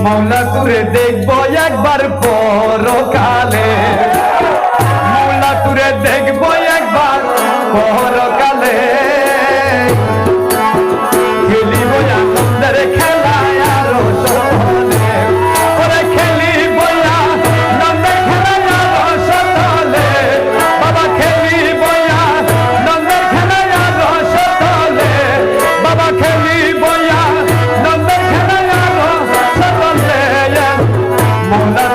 মৌলা তুরে দেখবো একবার পরকালে, মৌলা তুরে দেখবো একবার পরকালে, খেলিব আনন্দের খেলায় আরো সতলে, ওরে খেলিব আনন্দের খেলায় আরো সতলে, বাবা খেলিব আনন্দের খেলায় আরো সতলে, বাবা খেলিব আনন্দের খেলায় আরো সতলে। মৌলা